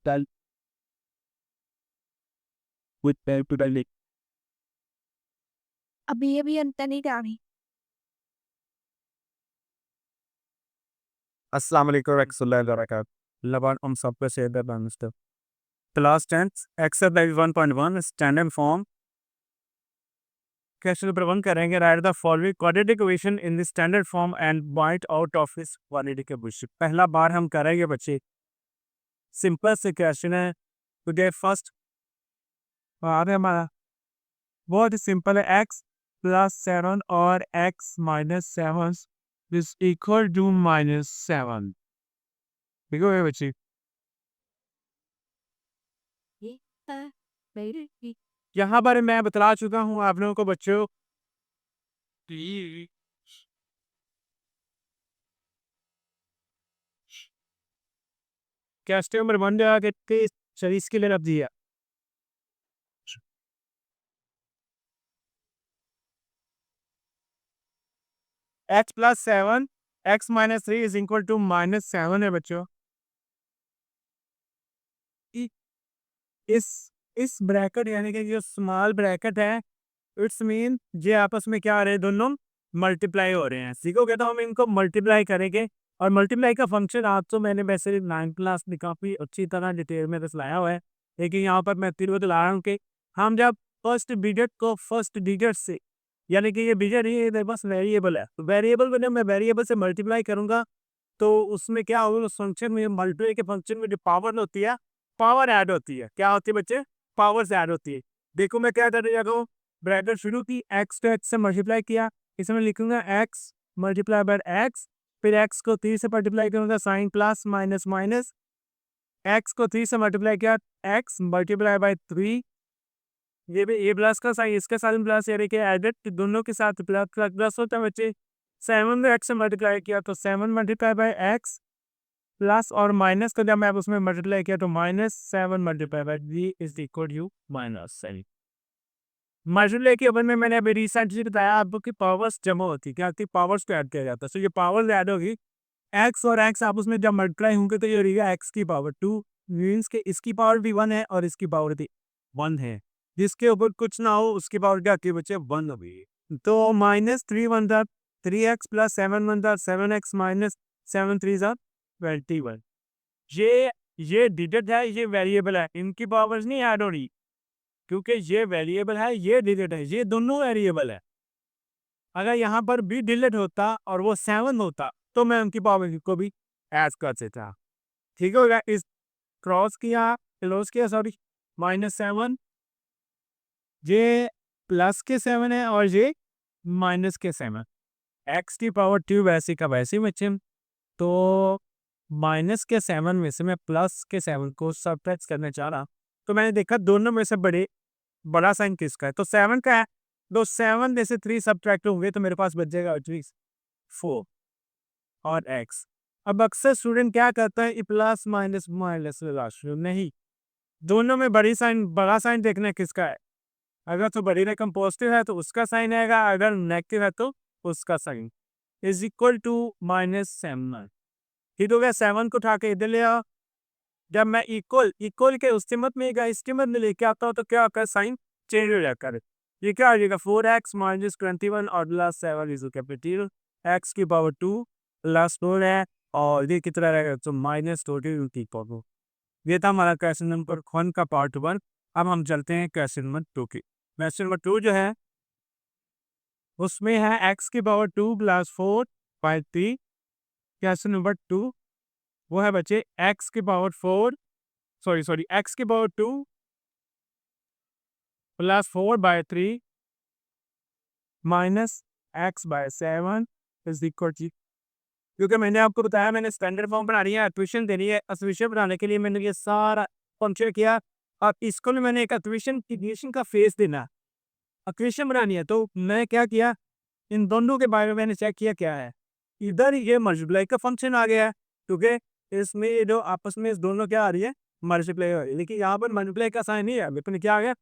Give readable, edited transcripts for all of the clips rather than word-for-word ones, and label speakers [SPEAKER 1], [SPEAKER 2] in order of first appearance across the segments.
[SPEAKER 1] done with the
[SPEAKER 2] अभी-अभी अंतर नहीं डाली।
[SPEAKER 1] अस्सलाम वालेकुम रहमतुल्लाहि व बरकातहू। लबान हम सब पे से mister class 10th exercise 1.1 standard form question number 1 करेंगे। Right the following quadratic equation in the standard form and point out of its quadratic equation. पहला बार हम करेंगे बच्चे, सिंपल से क्वेश्चन है। टुडे फर्स्ट बार है हमारा, बहुत ही सिंपल है। x प्लस 7 और x minus 7 is equal to -7। ठीक है बच्चे, यहाँ पर मैं बता चुका हूँ आप लोगों को बच्चों कि कैस्टे नंबर 1 जो है कि शरीस के लिए रख दिया। x plus 7 x minus 3 is equal to -7 है बच्चों। इ- इस ब्रैकेट यानी कि जो स्मॉल ब्रैकेट है, इट्स मीन ये आपस में क्या आ रहे हैं, दोनों मल्टीप्लाई हो रहे हैं। सीखोगे तो हम इनको मल्टीप्लाई करेंगे। और मल्टीप्लाई का फंक्शन आज तो मैंने वैसे 9th क्लास में काफ़ी अच्छी तरह डिटेल में दिखलाया हुआ है, लेकिन यहाँ पर मैं फिर बता रहा हूँ कि हम जब फर्स्ट डिजिट को फर्स्ट डिजिट से, यानी कि ये डिजिट नहीं, ये बस वेरिएबल है, तो वेरिएबल को जब मैं वेरिएबल से मल्टीप्लाई करूँगा तो उसमें क्या होगा, उस फंक्शन में मल्टीप्लाई के फंक्शन में जो पावर होती है, पावर ऐड होती है। क्या होती है बच्चे? पावर्स ऐड होती है। देखो मैं क्या करने जाता हूँ, ब्रैकेट शुरू की, एक्स को एक्स से मल्टीप्लाई किया, इसमें लिखूंगा एक्स मल्टीप्लाई बाय एक्स, फिर एक्स को 3 से मल्टीप्लाई करूंगा, sign plus minus minus, X को 3 से मल्टीप्लाई किया, एक्स मल्टीप्लाई बाय 3, ये भी ए प्लस का साइन, इसके साथ प्लस, यानी कि एडेड दोनों के साथ प्लस प्लस प्लस होता है बच्चे। 7 में एक्स से मल्टीप्लाई किया तो 7 मल्टीप्लाई बाय एक्स, प्लस और माइनस को जब मैं उसमें मल्टीप्लाई किया तो -7 multiply by v is equal to -7। Multiply के अपन में मैंने अभी रिसेंटली बताया आपको कि पावर्स जमा होती है, क्या होती है, पावर्स को ऐड किया जाता है। सो ये पावर्स ऐड होगी, एक्स और एक्स आपस में जब मल्टीप्लाई होंगे तो ये रहेगा एक्स की पावर 2, मीन्स के इसकी पावर भी 1 है और इसकी पावर भी 1 है। जिसके ऊपर कुछ ना हो उसकी पावर क्या आती है बच्चे, 1 होगी। तो -3 वन था 3x प्लस 7 वन था 7x माइनस 7 3 था 21। ये डिजिट है, ये वेरिएबल है, इनकी पावर्स नहीं ऐड हो रही, क्योंकि ये वेरिएबल है, ये डिजिट है, ये दोनों वेरिएबल है। अगर यहाँ पर भी डिजिट होता और वो 7 होता तो मैं उनकी पावर को भी ऐड कर देता। ठीक हो गया, इस क्लोज किया सॉरी, -7, ये प्लस के 7 है और ये माइनस के 7। एक्स की पावर 2 वैसे का वैसे बच्चे, तो माइनस के 7 में से मैं प्लस के 7 को सबट्रैक्ट करने चाह रहा, तो मैंने देखा दोनों में से बड़ा साइन किसका है, तो 7 का है। तो 7 में से 3 सबट्रैक्ट होंगे तो मेरे पास बच जाएगा एटलीस्ट 4 और x। अब अक्सर स्टूडेंट क्या करता है, प्लस माइनस माइनस नहीं, दोनों में बड़ा साइन देखना है किसका है। अगर तो बड़ी रकम पॉजिटिव है तो उसका साइन आएगा, अगर नेगेटिव है तो उसका साइन इज इक्वल टू -7। ठीक हो गया, 7 को उठा के इधर ले आओ। जब मैं इक्वल इक्वल के उस्तीमत में इस्तीमत में लेके आता हूँ तो क्या होता है, साइन चेंज हो जाता है। ये क्या आ जाएगा, 4x माइनस 21 और प्लस 7 इज कैपिटल एक्स की पावर 2 प्लस 4 है, और ये कितना रहेगा तो -14 की पावर। ये था हमारा क्वेश्चन नंबर 1 का पार्ट 1। अब हम चलते हैं क्वेश्चन नंबर 2 की। क्वेश्चन नंबर 2 जो है उसमें है एक्स की पावर 2 प्लस 4/3। क्वेश्चन नंबर 2 वो है बच्चे एक्स की पावर 4, सॉरी एक्स की power 2 plus 4/3 minus X by 7 is equal to, क्योंकि मैंने आपको बताया मैंने स्टैंडर्ड फॉर्म बना रही है, ट्यूशन देनी है, ट्यूशन बनाने के लिए मैंने ये सारा फंक्शन किया। अब इसको भी मैंने एक ट्यूशन का फेस देना है, इक्वेशन बनानी है, तो मैं क्या किया, इन दोनों के बारे में मैंने चेक किया क्या है। इधर ये मल्टीप्लाई का फंक्शन आ गया है, क्योंकि इसमें ये जो आपस में इस दोनों क्या आ रही है, मल्टीप्लाई हो रही है, लेकिन यहाँ पर मल्टीप्लाई का साइन नहीं है, लेकिन क्या आ गया,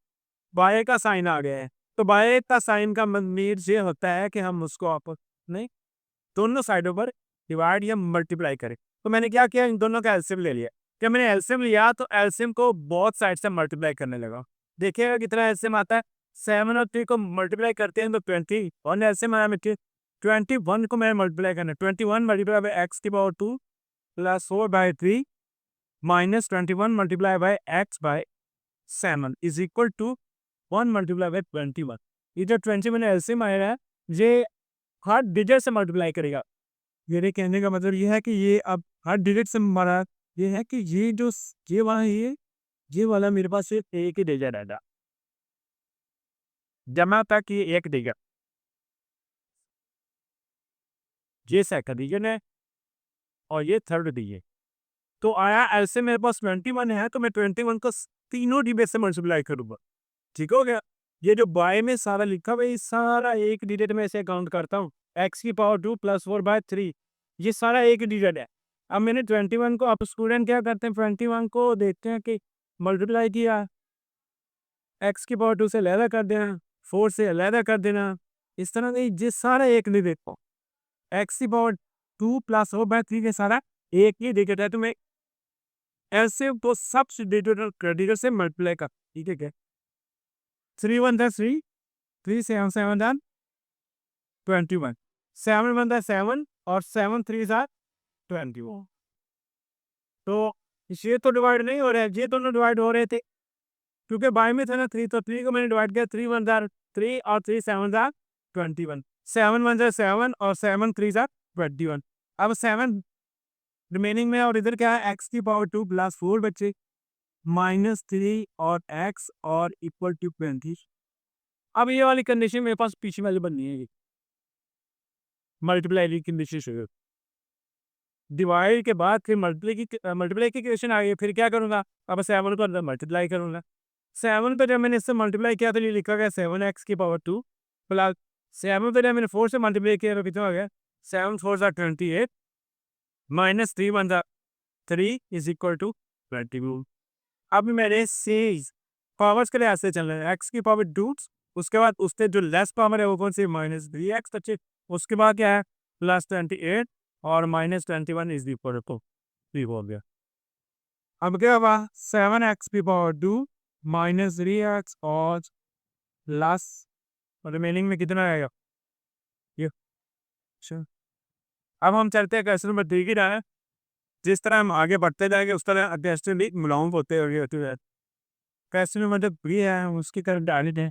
[SPEAKER 1] बाय का साइन आ गया है। तो बाय का साइन का मीन्स ये होता है कि हम उसको आपस में दोनों साइडों पर डिवाइड या मल्टीप्लाई करें। तो मैंने क्या किया, इन दोनों का एलसीएम ले लिया। जब मैंने एलसीएम लिया तो एलसीएम को बहुत साइड से मल्टीप्लाई करने लगा। देखिएगा कितना एलसीएम आता है। 7 और 3 को मल्टीप्लाई करते हैं तो 21 एलसीएम आया मेरे। 21 को मैंने मल्टीप्लाई करना है। 21 मल्टीप्लाई बाय एक्स की power 2 plus 4/3 minus 21 multiply by X by 7 is equal to 1 multiply by 21। ये जो 20 मैंने एलसीएम आया है, ये हर डिजिट से मल्टीप्लाई करेगा। मेरे कहने का मतलब ये है कि ये अब हर डिजिट से हमारा ये है कि ये जो ये वाला ये वाला मेरे पास सिर्फ एक ही डिजिट रहेगा। जमा तक ये एक डिजिट, ये सेकंड डिजिट है और ये थर्ड डिजिट। तो आया ऐसे मेरे पास 21 है तो मैं 21 को तीनों डिजिट से मल्टीप्लाई करूंगा। ठीक हो गया। ये जो बाय में सारा लिखा हुआ है ये सारा एक डिजिट में ऐसे काउंट करता हूँ। एक्स की पावर 2 प्लस 4/3 ये सारा एक डिजिट है। अब मैंने 21 को, अब स्टूडेंट क्या करते हैं, 21 को देखते हैं कि मल्टीप्लाई किया, एक्स की पावर 2 से अलहदा कर देना, 4 से अलहदा कर देना, इस तरह से ये सारा एक डिजिट को एक्स की पावर 2 प्लस 4/3 के सारा एक ही डिजिट है। तो मैं ऐसे तो सब डिजिट से मल्टीप्लाई कर, ठीक है। 3 1 3 3 7 7 done 21 7 1 7 और 7 3 21। तो ये तो डिवाइड नहीं हो रहा है, ये दोनों डिवाइड हो रहे थे क्योंकि बाय में था ना 3, तो 3 को मैंने डिवाइड किया। 3 1 3 और 3 7 21, 7 1 7 और 7 3 21। अब 7 रिमेनिंग में और इधर क्या है, एक्स की पावर 2 प्लस 4 बच्चे माइनस 3 और एक्स और इक्वल टू 20। अब ये वाली कंडीशन मेरे पास पीछे वाली बननी है, मल्टीप्लाई की कंडीशन शुरू, डिवाइड के बाद फिर मल्टीप्लाई की क्वेश्चन आ गई। फिर क्या करूँगा, अब 7 को अंदर मल्टीप्लाई करूँगा। 7 पे जब मैंने इससे मल्टीप्लाई किया तो ये लिखा गया 7x की पावर 2 प्लस 7 पे जब मैंने 4 से मल्टीप्लाई किया तो कितना हो गया, 7 4 28 माइनस 3 1 3 इज इक्वल टू 22। अब मेरे सेज पावर्स के लिए ऐसे चल रहे हैं, एक्स की पावर 2, उसके बाद उससे जो लेस पावर है वो कौन सी, -3x बच्चे, उसके बाद क्या है +28 और -21 इज इक्वल टू 3 हो गया। अब क्या हुआ, 7x की पावर 2 -3x और प्लस रिमेनिंग में कितना आएगा ये। अच्छा, अब हम चलते हैं क्वेश्चन नंबर 3 की तरह। जिस तरह हम आगे बढ़ते जाएंगे उस तरह क्वेश्चन भी मिलाऊं होते हुए क्वेश्चन नंबर जो 3 है उसकी तरफ डायरेक्ट है।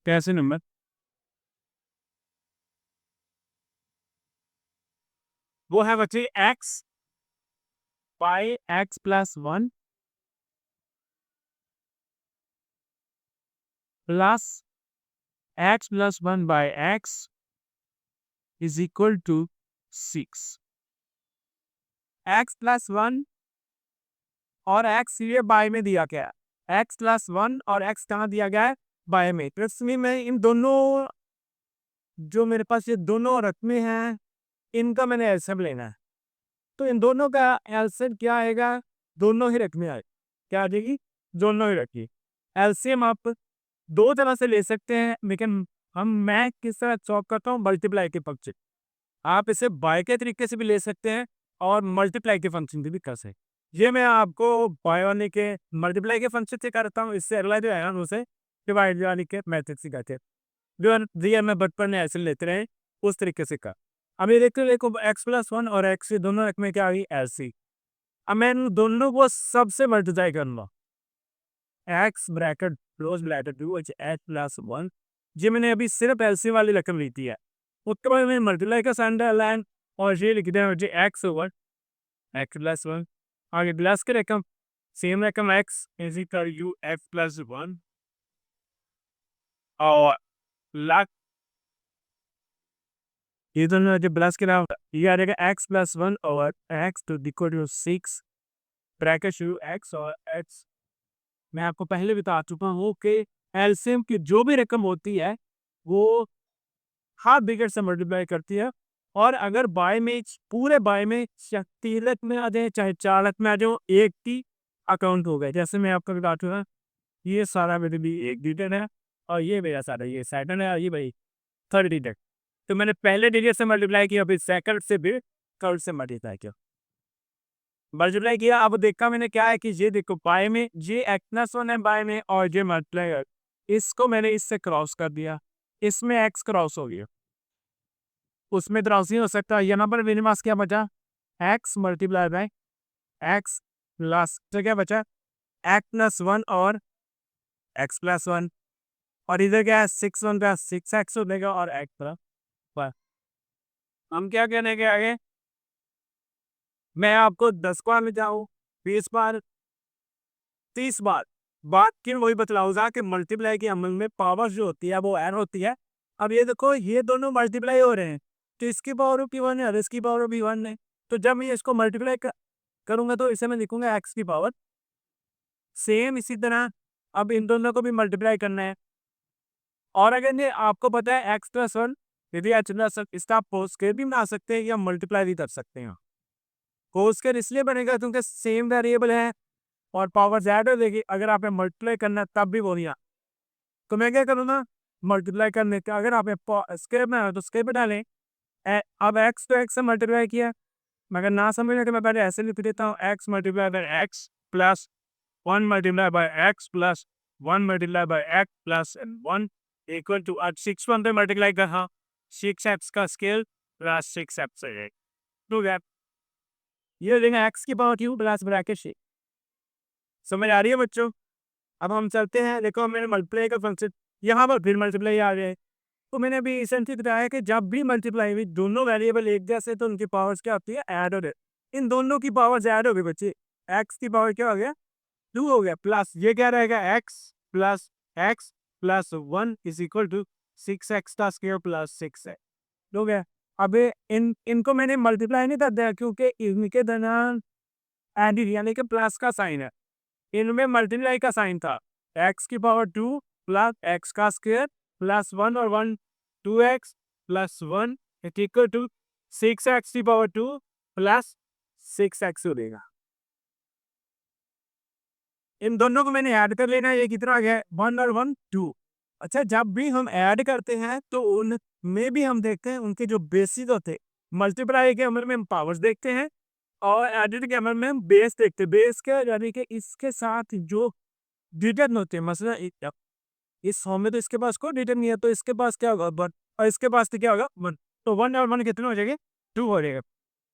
[SPEAKER 1] क्वेश्चन नंबर वो है बच्चे X by X plus 1 plus x plus 1 by X is equal to 6। X plus 1 और एक्स ये बाय में दिया गया है, एक्स प्लस 1 और एक्स कहाँ दिया गया है, बाय में। तो इसमें मैं इन दोनों, जो मेरे पास ये दोनों रकमें हैं इनका मैंने एलसीएम लेना है। तो इन दोनों का एलसीएम क्या आएगा, दोनों ही रकमें आए, क्या आ जाएगी, दोनों ही रखिए। एलसीएम आप दो तरह से ले सकते हैं, लेकिन मैं किस तरह सॉल्व करता हूँ, मल्टीप्लाई के पक्ष से। आप इसे बाय के तरीके से भी ले सकते हैं और मल्टीप्लाई के फंक्शन से भी कर सकते हैं। ये मैं आपको बाय वाले के मल्टीप्लाई के फंक्शन से करता हूँ, इससे अगला जो है उसे डिवाइड वाले के मेथड से कहते हैं, जो रियल में बचपन में ऐसे लेते रहे उस तरीके से कर। अब ये देखते देखो एक्स प्लस 1 और एक्स दोनों रकमें क्या आ गई एलसी। अब मैं इन दोनों को सबसे मल्टीप्लाई करूंगा, x bracket close bracket 2 H plus 1, ये मैंने अभी सिर्फ एलसी वाली रकम ली थी है। उसके बाद मैंने मल्टीप्लाई का साइन डाला है और ये लिख दिया मुझे एक्स ओवर एक्स प्लस 1, आगे प्लस के रकम सेम रकम x is equal you x plus 1 और लाख ये दोनों जो प्लस के नाम ये आ जाएगा X plus 1 over X to equal to 6 bracket U X और एक्स। मैं आपको पहले बता चुका हूँ कि एलसीएम की जो भी रकम होती है वो हाफ ब्रैकेट से मल्टीप्लाई करती है। और अगर बाय में पूरे बाय में 3 लाख में आ जाए चाहे 4 लाख में आ जाए, एक ही अकाउंट हो गए। जैसे मैं आपको बता चुका, ये सारा मेरे लिए एक डिजिट है और ये मेरा सारा ये सेकंड है और ये भाई थर्ड डिजिट। तो मैंने पहले डिजिट से मल्टीप्लाई किया, फिर सेकंड से भी थर्ड से मल्टीप्लाई किया। अब देखा मैंने क्या है कि ये देखो बाय में ये x प्लस 1 है बाय में, और ये मल्टीप्लाई है, इसको मैंने इससे क्रॉस कर दिया, इसमें x क्रॉस हो गया, उसमें क्रॉस नहीं हो सकता। यहाँ पर मेरे पास क्या बचा, x multiply by x plus, तो क्या बचा x प्लस 1 और x प्लस 1, और इधर क्या है 6 1 का 6x हो जाएगा और x प्लस 1। हम क्या कहने के आगे, मैं आपको 10 बार में जाऊँ, 20 बार, 30 बार बात की वही बतलाऊंगा कि मल्टीप्लाई के अमल में पावर जो होती है वो ऐड होती है। अब ये देखो ये दोनों मल्टीप्लाई हो रहे हैं, तो इसकी पावर भी 1 है और इसकी पावर भी 1 है, तो जब मैं इसको मल्टीप्लाई करूंगा तो इसे मैं लिखूंगा x की पावर। सेम इसी तरह अब इन दोनों को भी मल्टीप्लाई करना है, और अगर ये आपको पता है x प्लस 1 यदि h प्लस 1 इसका आप होल स्क्वायर भी बना सकते हैं या मल्टीप्लाई भी कर सकते हैं। होल स्क्वायर इसलिए बनेगा क्योंकि सेम वेरिएबल है और पावर ज़्यादा हो जाएगी, अगर आपने मल्टीप्लाई करना है तब भी वही आ, तो मैं क्या करूँ ना, मल्टीप्लाई करने का अगर आपने स्क्वायर में है तो स्क्वायर पे डालें। अब x तो x से मल्टीप्लाई किया, मगर ना समझने के मैं पहले ऐसे लिख देता हूँ, x multiply by x plus 1 multiply by x plus 1 multiply by x plus 1 equal to, आज 6 1 पे मल्टीप्लाई कर, हाँ 6x का स्केल प्लस 6x है, ठीक है, ये देंगे x की पावर क्यू प्लस ब्रैकेट 6। समझ आ रही है बच्चों। अब हम चलते हैं, देखो मैंने मल्टीप्लाई का फंक्शन यहाँ पर फिर मल्टीप्लाई आ गए, तो मैंने अभी रिसेंटली बताया कि जब भी मल्टीप्लाई हुई दोनों वेरिएबल एक जैसे तो उनकी पावर्स क्या होती है, ऐड हो गए, इन दोनों की पावर्स ऐड हो गई बच्चे, x की पावर क्या हो गया 2 हो गया, प्लस ये क्या रहेगा x plus 1 is equal to 6x का स्क्वायर प्लस 6 है, हो गया। अब इनको मैंने मल्टीप्लाई नहीं कर दिया क्योंकि इनके दरमियान एडिड यानी कि प्लस का साइन है, इनमें मल्टीप्लाई का साइन था, x की पावर 2 प्लस x का स्क्वायर प्लस 1 और 1 2x plus 1 equal to 6x की पावर 2 प्लस 6x हो देगा। इन दोनों को मैंने ऐड कर लेना है, ये कितना आ गया 1 और 1 2। अच्छा जब भी हम ऐड करते हैं तो उनमें भी हम देखते हैं उनके जो बेसिस होते हैं, मल्टीप्लाई के अमल में हम पावर्स देखते हैं और एडिड के अमल में हम बेस देखते हैं। बेस क्या यानी कि इसके साथ जो डिटर्न होते हैं, मसला इस फॉर्म में तो इसके पास कोई डिटर्न नहीं है, तो इसके पास क्या होगा 1 और इसके पास तो क्या होगा 1, तो 1 और 1 कितने हो जाएंगे 2 हो जाएगा,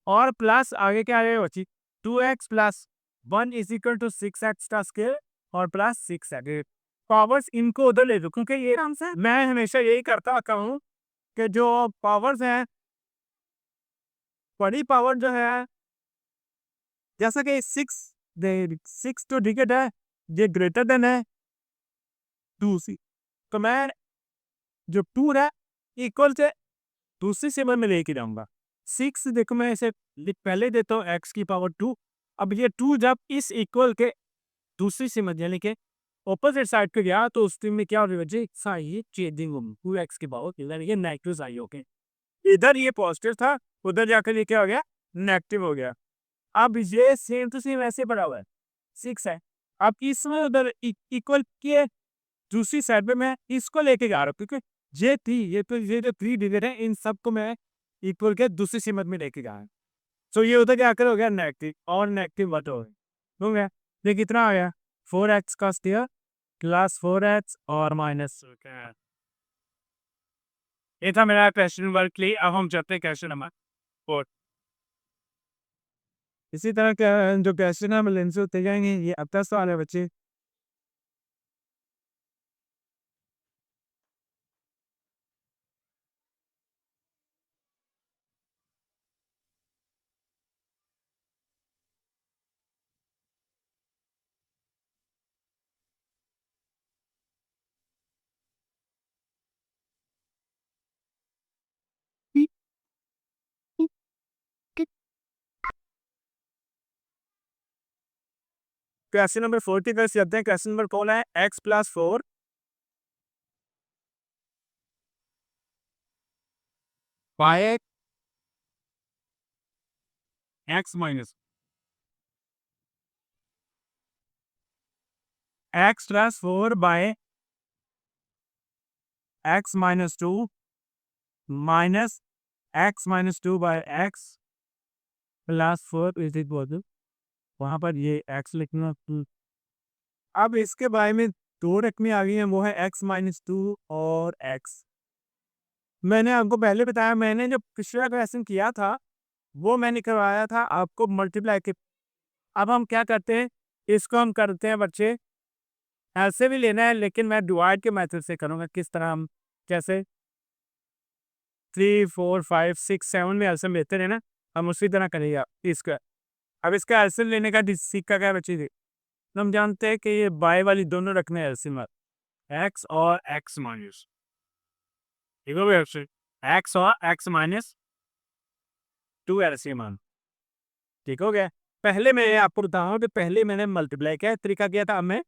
[SPEAKER 1] और प्लस आगे क्या आ जाएगा बच्ची 2x plus 1 is equal to 6x का स्क्वायर और प्लस 6x। पावर्स इनको उधर ले दो क्योंकि ये मैं हमेशा यही करता आता हूँ कि जो पावर्स हैं, बड़ी पावर जो है जैसा कि 6 तो डिजिट है, ये ग्रेटर देन है 2 सी, तो मैं जो 2 है इक्वल से दूसरी सीमा में लेके जाऊंगा। 6 देखो मैं इसे पहले देता हूँ x की पावर 2, अब ये 2 जब इस इक्वल के दूसरी सीमा यानी कि ऑपोजिट साइड पे गया तो उस में क्या हो रही है साइन चेंजिंग होगी, 2x की पावर इधर ये नेगेटिव साइन हो गए, इधर ये पॉजिटिव था उधर जाकर ये क्या हो गया नेगेटिव हो गया। अब ये सेम टू सेम ऐसे बना हुआ है 6 है, अब इसमें उधर इक्वल के दूसरी साइड पे मैं इसको लेके जा रहा हूँ क्योंकि ये थी ये तो ये जो 3 डिजिट है इन सबको मैं इक्वल के दूसरी सीमा में लेके जा रहा हूँ, सो ये उधर जाकर हो गया नेगेटिव और नेगेटिव बट हो गया, ये कितना आ गया 4x का स्क्वायर प्लस 4x और माइनस, ये था मेरा क्वेश्चन नंबर 3। अब हम चलते हैं क्वेश्चन नंबर 4। इसी तरह का जो क्वेश्चन है लेंस होते जाएंगे, ये अब 10 सवाल है बच्चे। क्वेश्चन नंबर 4 की तरफ चलते हैं। क्वेश्चन नंबर कौन है x plus 4 by x minus x plus 4 by x minus 2 minus x minus 2 by x plus 4 is equal to, वहाँ पर ये x लिखना। अब इसके बारे में दो रकमें आ गई हैं, वो है x माइनस 2 और x। मैंने आपको पहले बताया, मैंने जो पिछला क्वेश्चन किया था वो मैंने करवाया था आपको मल्टीप्लाई के। अब हम क्या करते हैं, इसको हम करते हैं बच्चे, ऐसे भी लेना है लेकिन मैं डिवाइड के मेथड से करूँगा। किस तरह हम, जैसे 3 4 5 6 7 में एलसीएम लेते हैं ना, हम उसी तरह करेंगे इसका। अब इसका एलसीएम लेने का सीखा क्या बच्चे, तो हम जानते हैं कि ये बाय वाली दोनों रखने हैं एलसीएम, एक्स और एक्स माइनस, ठीक हो गया। एक्स और एक्स माइनस 2 एलसीएम, ठीक हो गया। पहले मैं आपको बताऊँ कि पहले मैंने मल्टीप्लाई किया, तरीका किया था, अब मैं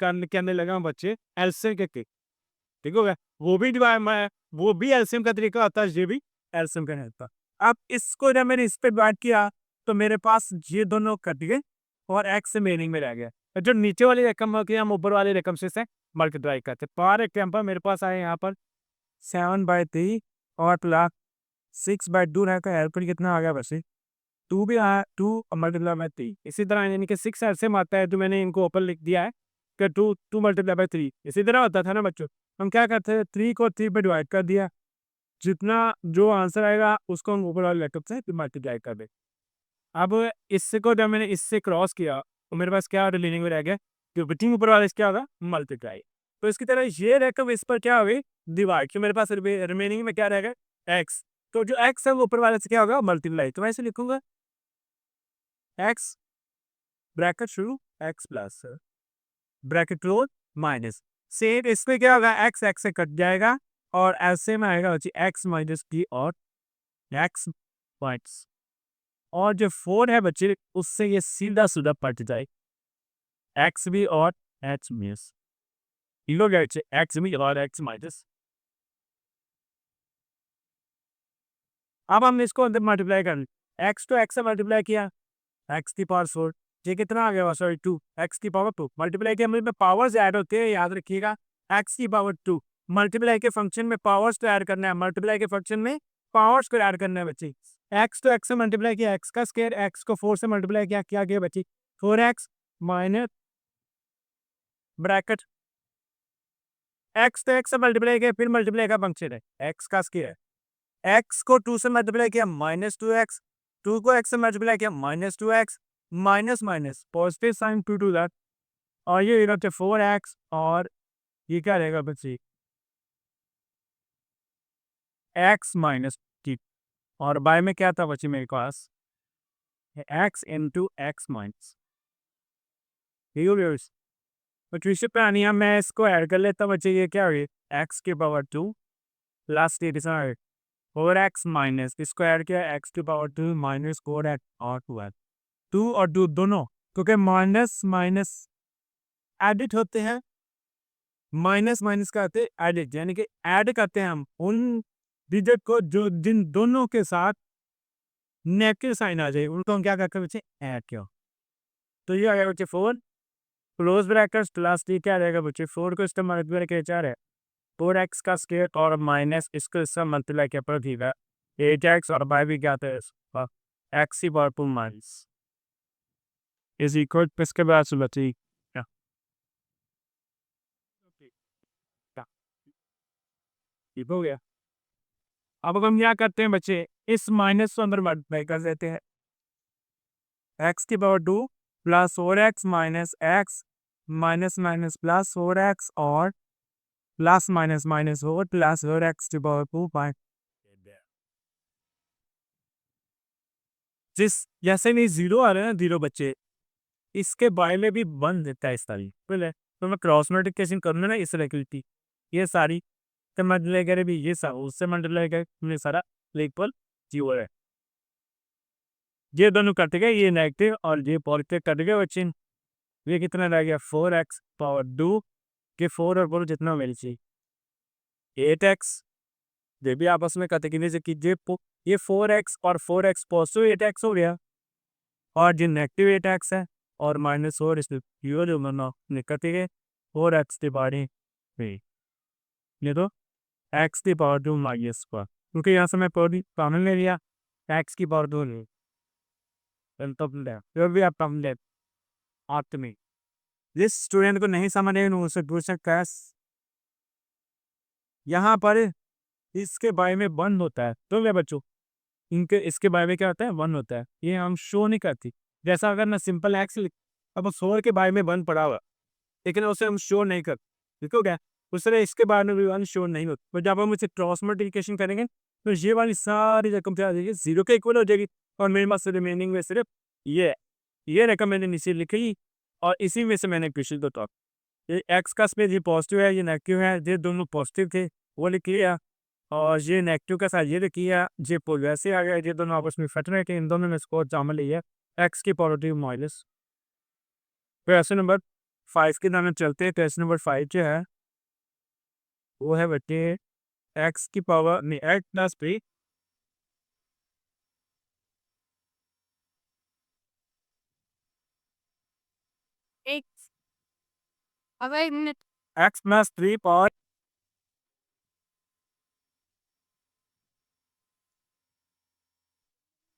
[SPEAKER 1] करने लगा हूँ बच्चे एलसीएम के, ठीक हो गया। वो भी डिवाइड मैं, वो भी एलसीएम का तरीका होता है, ये भी एलसीएम का नहीं होता। अब इसको जब मैंने इस पे डिवाइड किया तो मेरे पास ये दोनों कट गए और एक्स रिमेनिंग में रह गया। और जो नीचे वाली रकम होती है हम ऊपर वाली रकम से मल्टीप्लाई करते हैं। फॉर एग्जाम्पल मेरे पास आए यहाँ पर 7/3 और प्लस 6/2 रहेगा, हेल्प कितना आ गया वैसे 2 भी आया, 2 मल्टीप्लाई बाय 3। इसी तरह यानी कि 6 एलसीएम आता है, तो मैंने इनको ऊपर लिख दिया है कि 2 मल्टीप्लाई बाय 3। इसी तरह होता था ना बच्चों, हम क्या करते हैं 3 को 3 पे डिवाइड कर दिया, जितना जो आंसर आएगा उसको हम ऊपर वाले रकम से मल्टीप्लाई कर दें। अब इससे को जब मैंने इससे क्रॉस किया तो मेरे पास क्या रिमेनिंग में रह गया, जो बिटिंग ऊपर वाले से क्या होगा मल्टीप्लाई। तो इसकी तरह ये रकम इस पर क्या होगी डिवाइड, तो मेरे पास रिमेनिंग में क्या रहेगा एक्स, तो जो एक्स है वो ऊपर वाले से क्या होगा मल्टीप्लाई। तो मैं ऐसे लिखूंगा एक्स ब्रैकेट शुरू x plus bracket close minus, same इसमें क्या होगा एक्स एक्स से कट जाएगा और ऐसे में आएगा बच्ची एक्स माइनस की और एक्स माइनस, और जो 4 है बच्चे उससे ये सीधा सीधा पट जाए एक्स भी और एक्स माइनस, इन लोग एक्स भी और एक्स माइनस। अब हमने इसको अंदर मल्टीप्लाई कर एक्स तो एक्स से मल्टीप्लाई किया, एक्स की पावर 4, ये कितना आ गया सॉरी 2, एक्स की पावर 2 मल्टीप्लाई किया, में पावर्स ऐड होते हैं याद रखिएगा, एक्स की पावर 2 मल्टीप्लाई के फंक्शन में पावर्स को ऐड करना है, मल्टीप्लाई के फंक्शन में पावर्स को ऐड करना है बच्ची। एक्स तो एक्स से मल्टीप्लाई किया, एक्स का स्क्वायर, एक्स को 4 से मल्टीप्लाई किया, क्या किया बच्ची 4x माइनस ब्रैकेट एक्स तो एक्स से मल्टीप्लाई किया, फिर मल्टीप्लाई का फंक्शन है एक्स का स्क्वायर, एक्स को 2 से मल्टीप्लाई किया -2x, 2 को x से मल्टीप्लाई किया -2x, minus minus positive sign to that, और ये रहते 4x, और ये क्या रहेगा बच्ची x माइनस टी, और बाय में क्या था बच्ची मेरे पास x into x minus, tuition पे आनी है, मैं इसको ऐड कर लेता बच्चे, ये क्या हुई x की पावर 2 प्लस 4x माइनस इसको ऐड किया x की पावर 2 माइनस 4x और 2 और 2 दोनों, क्योंकि माइनस माइनस एडिट होते हैं, माइनस माइनस का आते एडिट, यानी कि ऐड करते हैं हम उन डिजिट को जो जिन दोनों के साथ नेगेटिव साइन आ जाए उनको हम क्या करते हैं बच्चे ऐड किया। तो ये आ गया बच्चे 4 क्लोज ब्रैकेट प्लस टी, क्या रहेगा बच्चे 4 को इसका मल्टीप्लाई किया 4 है 4x का स्क्वायर और माइनस इसको इसका मल्टीप्लाई किया पर ठीक है 8x, और बाय भी क्या आता है इसका x की पावर 2 माइनस इज इक्वल इसके बाद से बच्चे क्या ठीक हो गया। अब हम क्या करते हैं बच्चे, इस माइनस को अंदर मल्टीप्लाई कर देते हैं, एक्स की power 2 plus 4x minus x minus minus plus 4x और plus minus minus 4 plus 4x की पावर 2 बाय जिस जैसे नहीं जीरो आ रहे हैं ना जीरो बच्चे, इसके बाय में भी बन देता है इस तारीख है, तो मैं क्रॉस मल्टीप्लिकेशन करूँगा ना इस रेक्विटी ये सारी, तो मल्टीप्लाई करे भी ये सब उससे मल्टीप्लाई करे सारा इक्वल 0 है, ये दोनों कट गए, ये नेगेटिव और ये पॉजिटिव कट गए बच्चे, ये कितना रह गया 4x पावर 2 के 4 और 4 जितना मिल चाहिए 8x, ये भी आपस में कैटेगरी से कीजिए, ये 4x और 4x पॉजिटिव 8x हो गया, और जो नेगेटिव 8x है और माइनस 4 इसमें जीरो जो मना निकलते गए 4x की पावर ये तो x की पावर 2 माइनस पर, क्योंकि यहाँ से मैं कॉमन ले लिया x की पावर 2 ले, जो भी आप कम ले आप में जिस स्टूडेंट को नहीं समझ है उनसे पूछ सकता है यहाँ पर इसके बारे में वन होता है तो क्या बच्चों इनके इसके बारे में क्या होता है वन होता है ये हम शो नहीं करती जैसा अगर मैं सिंपल एक्स अब फोर के बारे में वन पढ़ा हुआ लेकिन उसे हम शो नहीं करते ठीक हो गया उस तरह इसके बारे में भी वन शो नहीं होता तो जब हम इसे क्रॉस मल्टीप्लिकेशन करेंगे तो ये वाली सारी रकम क्या आ जाएगी जीरो के इक्वल हो जाएगी और मेरे पास रिमेनिंग में सिर्फ ये है। ये रकम मैंने नीचे लिखी और इसी में से मैंने क्वेश्चन को तौर ये एक्स का स्पेस ये पॉजिटिव है ये नेगेटिव है ये दोनों पॉजिटिव थे वो लिख लिया और ये नेगेटिव का साथ ये लिखिए ये वैसे आ गया ये दोनों आपस में फट रहे थे इन दोनों में स्कोर जाम लिया एक्स की पॉजिटिव माइनस क्वेश्चन नंबर 5 के नाम चलते हैं क्वेश्चन नंबर 5 जो है वो है बच्चे एक्स की पावर नहीं एक्स प्लस थ्री
[SPEAKER 2] X. अब एक minute.
[SPEAKER 1] X plus three power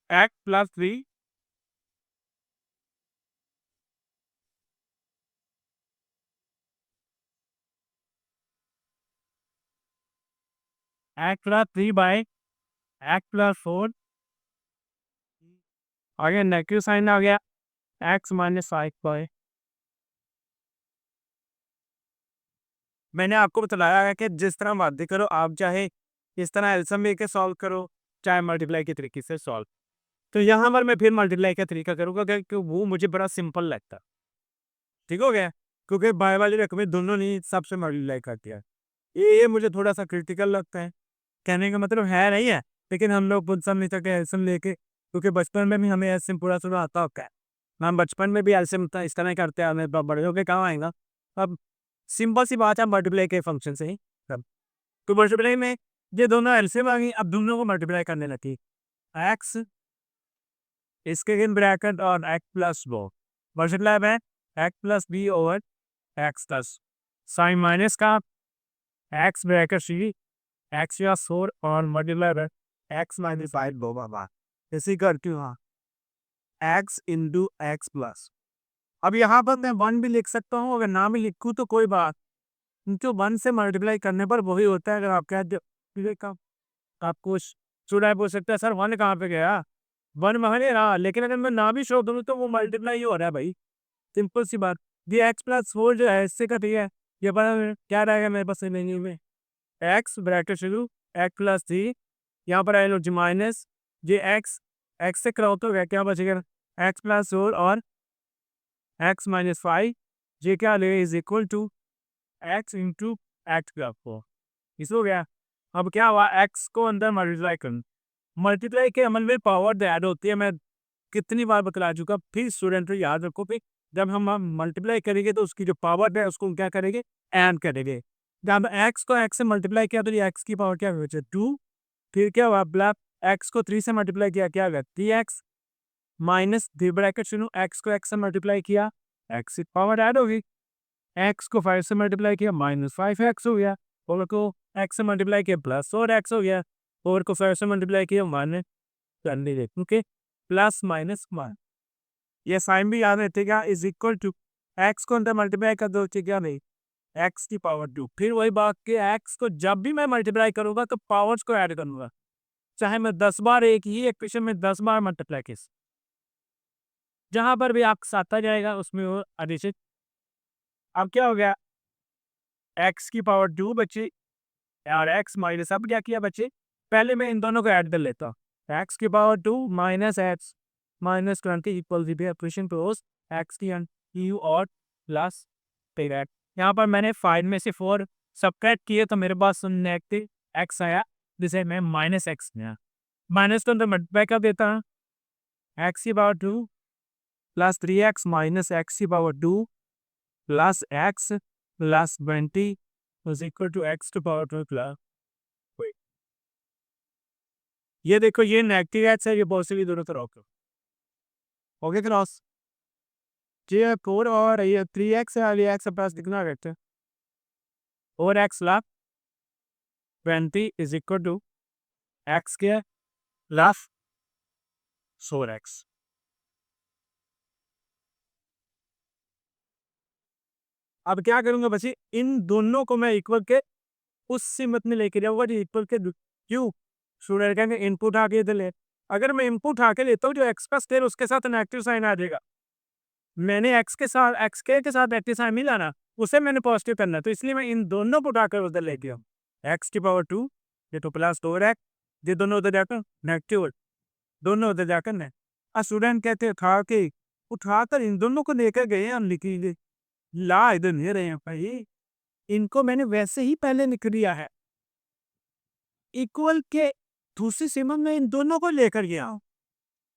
[SPEAKER 1] x plus three x plus three by X plus four आगे नेगेटिव साइन आ गया एक्स माइनस फाइव बाई मैंने आपको बताया है कि जिस तरह बातें करो आप चाहे इस तरह एल्सम लेके सॉल्व करो चाहे मल्टीप्लाई के तरीके से सॉल्व तो यहाँ पर मैं फिर मल्टीप्लाई का तरीका करूँगा क्योंकि वो मुझे बड़ा सिंपल लगता है ठीक हो गया क्योंकि बाय वाली रकमें दोनों ने सबसे मल्टीप्लाई कर दिया ये मुझे थोड़ा सा क्रिटिकल लगता है कहने का मतलब है नहीं है लेकिन हम लोग खुद समझ सके एल्सियम लेके क्योंकि बचपन में भी हमें एल्सियम पूरा थोड़ा आता होता है हम बचपन में भी एल्सियम इस तरह करते हैं हमें बड़े होके कहाँ आएगा अब सिंपल सी बात है मल्टीप्लाई के फंक्शन से ही सब तो मल्टीप्लाई में ये दोनों एल्सियम आ गई अब दोनों को मल्टीप्लाई करने लगी एक्स इसके इन ब्रैकेट और एक्स प्लस वो मल्टीप्लाई में x plus b over x plus sign minus का एक्स ब्रैकेट सी एक्स या फोर और मल्टीप्लाई में एक्स माइनस फाइव दो बाबा इसी करती हूँ एक्स इंटू एक्स प्लस अब यहाँ पर मैं वन भी लिख सकता हूँ अगर ना भी लिखूँ तो कोई बात तो वन से मल्टीप्लाई करने पर वही होता है अगर आप कह आपको चुराए बोल सकते हैं सर वन कहाँ पे गया वन वहाँ नहीं रहा लेकिन अगर मैं ना भी शो दूँ तो वो मल्टीप्लाई ही हो रहा है भाई सिंपल सी बात ये एक्स प्लस फोर जो है इससे कटी है ये पता क्या रहेगा मेरे पास मेन्यू में एक्स ब्रैकेट शुरू एक्स प्लस थ्री यहाँ पर आए जी माइनस ये एक्स एक्स से क्रॉस हो गया क्या बचेगा एक्स प्लस फोर और एक्स माइनस फाइव ये क्या ले is equal to x into x plus four इस हो गया अब क्या हुआ एक्स को अंदर मल्टीप्लाई कर मल्टीप्लाई के अमल में पावर ऐड होती है मैं कितनी बार बतला चुका फिर स्टूडेंट को याद रखो फिर जब हम मल्टीप्लाई करेंगे तो उसकी जो पावर है उसको क्या करेंगे ऐड करेंगे जब एक्स को एक्स से मल्टीप्लाई किया तो ये एक्स की पावर क्या हुई टू फिर क्या हुआ ब्लैक एक्स को थ्री से मल्टीप्लाई किया क्या हुआ three x minus three bracket सुनो एक्स को एक्स से मल्टीप्लाई किया एक्स की पावर ऐड होगी एक्स को फाइव से मल्टीप्लाई किया माइनस फाइव एक्स हो गया और को एक्स से मल्टीप्लाई किया प्लस फोर एक्स हो गया और को फाइव से मल्टीप्लाई किया माइनस करने दे ओके प्लस माइनस वन ये साइन भी याद रहते क्या इज इक्वल टू एक्स को अंदर मल्टीप्लाई कर दो क्या नहीं एक्स की पावर टू फिर वही बात कि एक्स को जब भी मैं मल्टीप्लाई करूंगा तो पावर्स को ऐड करूंगा चाहे मैं 10 बार एक ही इक्वेशन में 10 बार मल्टीप्लाई किस जहां पर भी आप साथ आ जाएगा उसमें वो एडिशन अब क्या हो गया एक्स की पावर टू बच्चे और एक्स माइनस अब क्या किया बच्चे पहले मैं इन दोनों को ऐड कर लेता हूँ एक्स की power two minus x minus 20 equal equation पोज एक्स की यू और प्लस पेरेट यहाँ पर मैंने फाइव में से फोर सबट्रैक्ट किए तो मेरे पास नेगेटिव एक्स आया जिसे मैं माइनस एक्स में माइनस को अंदर मल्टीप्लाई कर देता हूँ एक्स की power two plus three x minus x की power two plus x plus 20 is equal to x to power two plus ये देखो ये नेगेटिव एक्स है ये पॉजिटिव दोनों तरफ ओके क्रॉस ये फोर और ये थ्री एक्स है ये एक्स प्लस कितना करते हैं और एक्स लाख 20 इज इक्वल टू एक्स के प्लस फोर एक्स अब क्या करूंगा बच्चे, इन दोनों को मैं इक्वल के उस सीमत में लेके जाऊंगा जो इक्वल के क्यों स्टूडेंट कहेंगे इनपुट आके इधर ले। अगर मैं इनपुट आके लेता हूँ जो एक्स का स्टेट उसके साथ नेगेटिव साइन आ जाएगा। मैंने एक्स के साथ नेगेटिव साइन मिला ना, उसे मैंने पॉजिटिव करना है, तो इसलिए मैं इन दोनों को उठाकर उधर लेके आऊँ। एक्स की पावर 2 ये तो प्लस 4x, ये दोनों उधर जाकर नेगेटिव, दोनों उधर जाकर ने स्टूडेंट कहते हैं उठाकर इन दोनों को लेकर गए हम लिखेंगे, ला इधर नहीं रहे हैं भाई, इनको मैंने वैसे ही पहले लिख दिया है। इक्वल के दूसरी सीमा में इन दोनों को लेकर गया हूँ,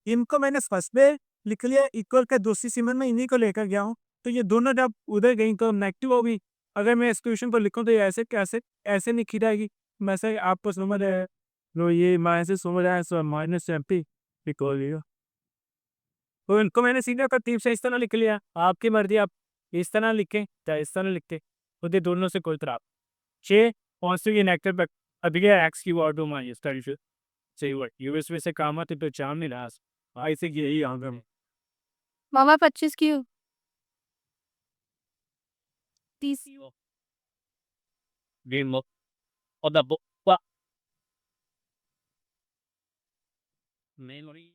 [SPEAKER 1] इनको मैंने फर्स्ट में लिख लिया, इक्वल के दूसरी सीमा में इन्हीं को लेकर गया हूँ, तो ये दोनों जब उधर गई तो नेगेटिव होगी। अगर मैं इस क्वेश्चन को लिखूँ तो ये ऐसे कैसे ऐसे लिखी जाएगी, वैसे आपको समझ आया, लो ये माइनस समझ आया, सो माइनस एम पी लिखो लिया, तो इनको मैंने सीधा तरतीब से इस तरह लिख लिया। आपकी मर्जी, आप इस तरह लिखें चाहे इस तरह लिखते, खुद दोनों से कोई तरह छः पॉजिटिव या नेगेटिव पर अभी एक्स की वार्ड में इस तरह से सही वर्ड यूएसबी से काम आते तो चाम नहीं रहा आई से यही आंगर
[SPEAKER 2] मामा 25 क्यों 30
[SPEAKER 3] game mo o da bo wa memory